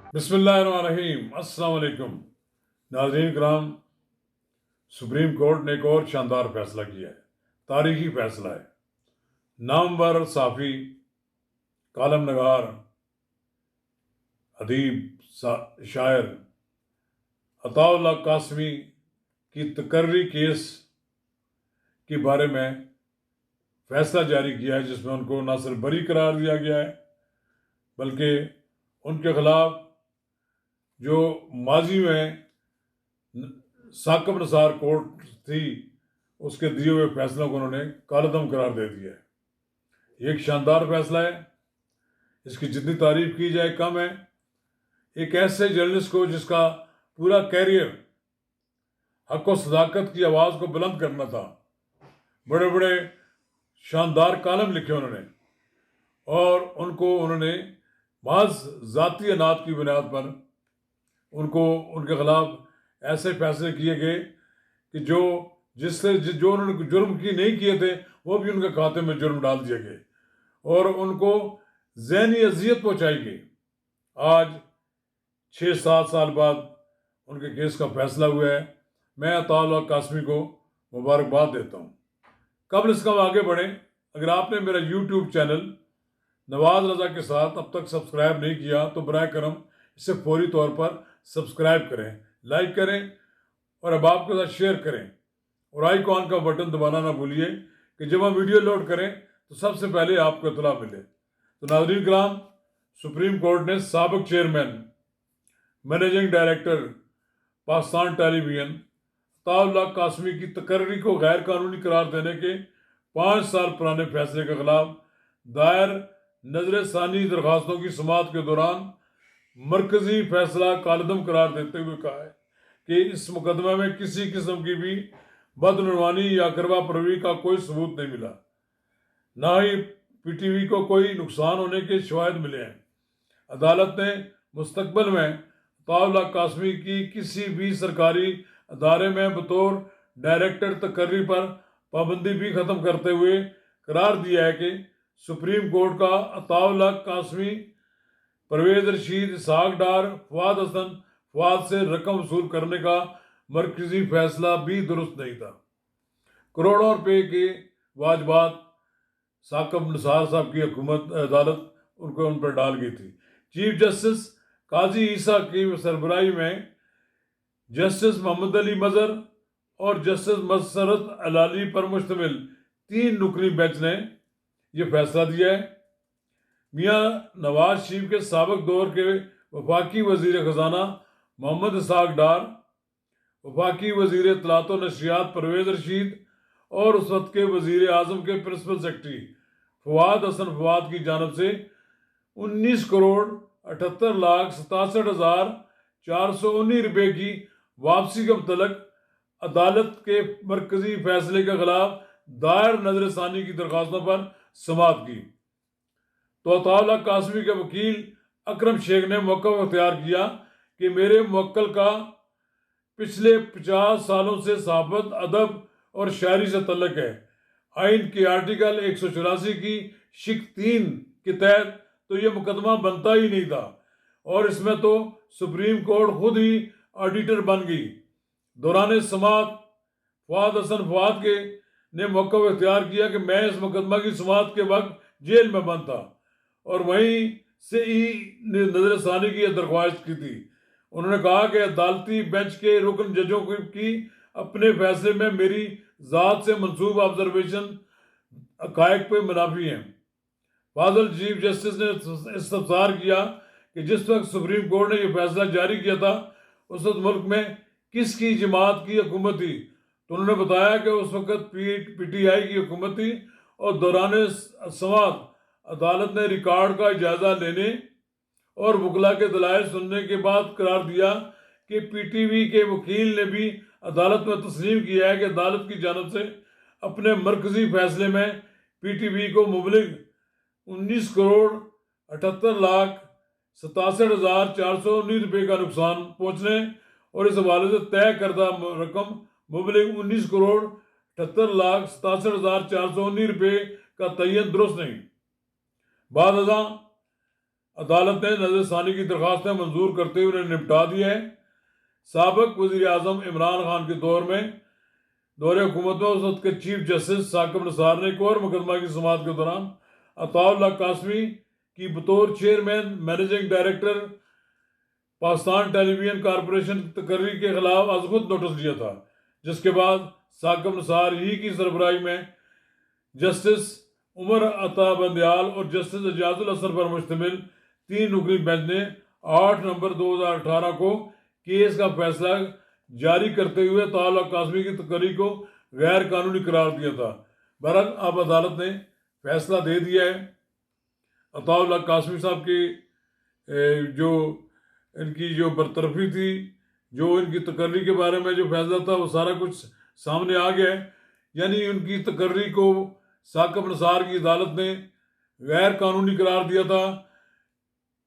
बिस्मिल्लाहिर्रहमानिर्रहीम। अस्सलाम वालेकुम नाज़रीन कराम। सुप्रीम कोर्ट ने एक और शानदार फैसला किया है, तारीखी फैसला है। नामवर साफ़ी, कालम नगार, अदीब, शायर अताउल्लाह कासमी की तकर्री केस के बारे में फैसला जारी किया है, जिसमें उनको न सिर्फ बरी करार दिया गया है बल्कि उनके खिलाफ जो माजी में साकब नसार कोर्ट थी उसके दिए हुए फैसलों को उन्होंने कालअदम करार दे दिया है। ये एक शानदार फैसला है, इसकी जितनी तारीफ की जाए कम है। एक ऐसे जर्नलिस्ट को जिसका पूरा कैरियर हक व सदाकत की आवाज़ को बुलंद करना था, बड़े बड़े शानदार कालम लिखे उन्होंने, और उन्होंने महज ज़ाती अनात की बुनियाद पर उनके खिलाफ ऐसे फैसले किए गए कि जो उन्होंने जुर्म की नहीं किए थे वो भी उनके खाते में जुर्म डाल दिए गए और उनको ज़हनी अजियत पहुंचाई गई। आज 6-7 साल बाद उनके केस का फैसला हुआ है। मैं अताउल्लाह कासमी को मुबारकबाद देता हूँ। कबल इसका आगे बढ़ें, अगर आपने मेरा यूट्यूब चैनल नवाज रज़ा के साथ अब तक सब्सक्राइब नहीं किया तो बराए करम इसे फौरी तौर पर सब्सक्राइब करें, लाइक करें और अब आपके साथ शेयर करें, और आइकॉन का बटन दबाना ना भूलिए कि जब हम वीडियो लोड करें तो सबसे पहले आपको इतला मिले। तो नाज़रीन कराम, सुप्रीम कोर्ट ने साबिक chairman managing director Pakistan television Ataullah Qasmi की तकर्री को गैर कानूनी करार देने के 5 साल पुराने फैसले के खिलाफ दायर नजर सानी दरखास्तों की समाअत के दौरान मरकजी फैसला कालअदम करार देते हुए कहा है कि इस मुकदमे में किसी किस्म की भी बदनुमानी या करवा परवी का कोई सबूत नहीं मिला, ना ही पीटीवी को कोई नुकसान होने के शवाहिद मिले हैं। अदालत ने मुस्तकबिल में अताउल्लाह कासमी की किसी भी सरकारी अदारे में बतौर डायरेक्टर तकर्री पर पाबंदी भी ख़त्म करते हुए करार दिया है कि सुप्रीम कोर्ट का अताउल्लाह कासमी, परवेज़ रशीद, इसहाक डार, फवाद हसन फवाद से रकम वसूल करने का मरकजी फैसला भी दुरुस्त नहीं था। करोड़ों रुपए के वाजबात साकब नसार साहब की हुकूमत अदालत उन पर डाल गई थी। चीफ जस्टिस काजी ईसा की सरबराही में जस्टिस मोहम्मद अली मजर और जस्टिस मसरत अलाली पर मुश्तमिल 3 रुकनी बेंच ने यह फैसला दिया है। मियाँ नवाज शरीफ के साबिक दौर के वफाकी वजीर खजाना मोहम्मद इसहाक डार, वफाकी वजीर इत्तलात व नशरियात परवेज़ रशीद और उस वक्त के वजीर आजम के प्रिंसिपल सेक्रेटरी फवाद हसन फवाद की जानब से 19,78,67,419 रुपये की वापसी के मुतल्लक अदालत के मरकजी फैसले के खिलाफ दायर नजरसानी की दरखास्तों पर समाअत की तो अताउल्लाह कासमी के वकील अकरम शेख ने मौक़िफ़ अख्तियार किया कि मेरे मुवक्किल का पिछले 50 सालों से सहाफ़त, अदब और शायरी से तल्लुक़ है। आइन के आर्टिकल 184 की शिक 3 के तहत तो यह मुकदमा बनता ही नहीं था, और इसमें तो सुप्रीम कोर्ट खुद ही ऑडिटर बन गई। दौरान समाअत फवाद हसन फवाद ने मौक़िफ़ अख्तियार किया कि मैं इस मुकदमा की समाअत के वक्त जेल में बंद था और वहीं से ही नजरसानी की दरख्वास्त की थी। उन्होंने कहा कि अदालती बेंच के रुकन जजों की अपने फैसले में मेरी ज़ात से मंसूब ऑब्जर्वेशन हक़ाइक़ पे मुनाफी हैं। फाजल चीफ जस्टिस ने इस्तफसार किया कि जिस वक्त सुप्रीम कोर्ट ने यह फैसला जारी किया था उस वक्त मुल्क में किसकी जमात की हुकूमत थी, तो उन्होंने बताया कि उस वक्त PTI की हुकूमत थी और दौरान समाअत अदालत ने रिकॉर्ड का इजाज़ा लेने और वकला के दलाइल सुनने के बाद करार दिया कि PTV के वकील ने भी अदालत में तस्लीम किया है कि अदालत की जानब से अपने मरकजी फैसले में PTV को मुबलिग 19,78,67,419 रुपये का नुकसान पहुँचने और इस हवाले से तय करदा रकम मुबलिग 19,78,67,419 रुपये का तयन दुरुस्त नहीं। बाद अदालत ने नज़रसानी की दरख्वास्तें मंजूर करते हुए उन्हें निपटा दिया है। साबिक वज़ीर आज़म इमरान खान के दौरे हुकूमत में उस वक्त के चीफ जस्टिस साकिब निसार ने एक और मुकदमा की समाअत के दौरान अताउल्लाह कासमी की बतौर chairman managing director Pakistan television corporation की तकर्री के खिलाफ आज खुद नोटिस दिया था, जिसके बाद साकिब निसार ही की सरबराही में जस्टिस उमर अता बंदयाल और जस्टिस एजाजुल असर पर मुश्तमिल 3 रुकनी बेंच ने 8 नवंबर 2018 को केस का फैसला जारी करते हुए अताउल्लाह कासमी की तकर्री को गैर कानूनी करार दिया था। बहरहाल अब अदालत ने फैसला दे दिया है। अताउल्लाह कासमी साहब की जो इनकी जो बरतरफी थी, जो इनकी तकर्री के बारे में जो फैसला था, वो सारा कुछ सामने आ गया है। यानी उनकी तकर्री को साकिब निसार की अदालत ने गैर कानूनी करार दिया था।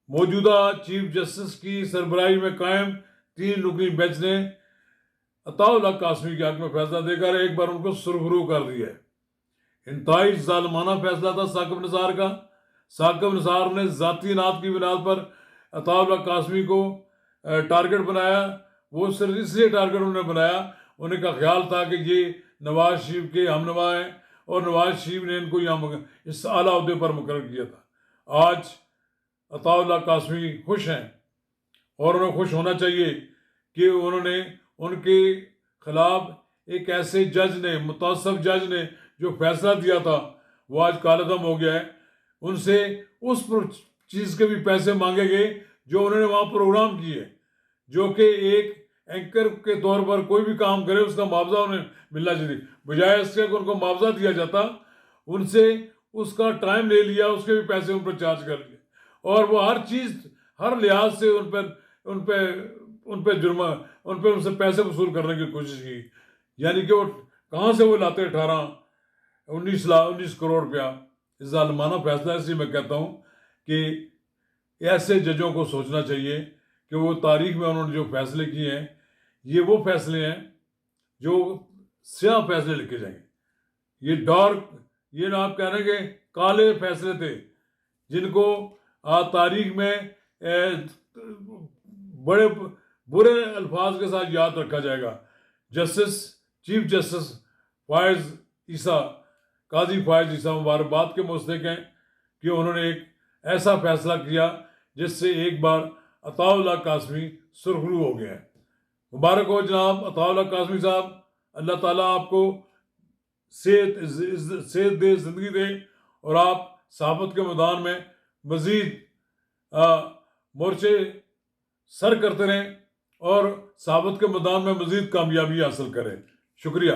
मौजूदा चीफ जस्टिस की सरबराही में कायम 3 रुकनी बेंच ने अताउल्लाह कासमी के हक में फैसला देकर एक बार उनको सुरखरू कर दिया है। इंतहाई जालिमाना फैसला था साकिब निसार का। साकिब निसार ने ज़ाती नात की बुनियाद पर अताउल्लाह कासमी को टारगेट बनाया। वो सिर्फ इसलिए टारगेट उन्होंने बनाया, उन्हें का ख्याल था कि ये नवाज शरीफ के हमनवा हैं और नवाज शरीफ ने इनको यहाँ इस आला अहदे पर मुकर्रर किया था। आज अताउल्लाह कासमी खुश हैं और उन्हें खुश होना चाहिए कि उन्होंने उनके खिलाफ एक ऐसे जज ने, मुतासब जज ने जो फैसला दिया था, वो आज कालदम हो गया है। उनसे उस चीज़ के भी पैसे मांगे गए जो उन्होंने वहाँ प्रोग्राम किए, जो कि एक एंकर के तौर पर कोई भी काम करे उसका मुआवजा उन्हें मिलना चाहिए। बजाय इसके कि उनको मुआवजा दिया जाता, उनसे उसका टाइम ले लिया, उसके भी पैसे उन पर चार्ज कर लिए और वो हर चीज़, हर लिहाज से उन पर जुर्मा, उनसे पैसे वसूल करने की कोशिश की। यानी कि वो कहाँ से वो लाते 19 करोड़ रुपया। इस जालिमाना फैसला। इसलिए मैं कहता हूँ कि ऐसे जजों को सोचना चाहिए कि वो तारीख में उन्होंने जो फैसले किए हैं, ये वो फैसले हैं जो स्याह फैसले लिखे जाएंगे। ये डार्क, ये ना आप कह रहे हैं कि काले फैसले थे, जिनको तारीख में बड़े बुरे अल्फाज के साथ याद रखा जाएगा। चीफ जस्टिस फायज ईसा, काजी फायज ईसा मुबारकबाद के मुस्तहिक हैं कि उन्होंने एक ऐसा फैसला किया जिससे एक बार अताउल्लाह कासमी सुरखरू हो गया है। मुबारक हो जनाब अताउल्लाह कासमी साहब। अल्लाह ताला आपको सेहत दे, ज़िंदगी दे और आप सहाफ़त के मैदान में मज़ीद मोर्चे सर करते रहें और सहाफ़त के मैदान में मज़ीद कामयाबी हासिल करें। शुक्रिया।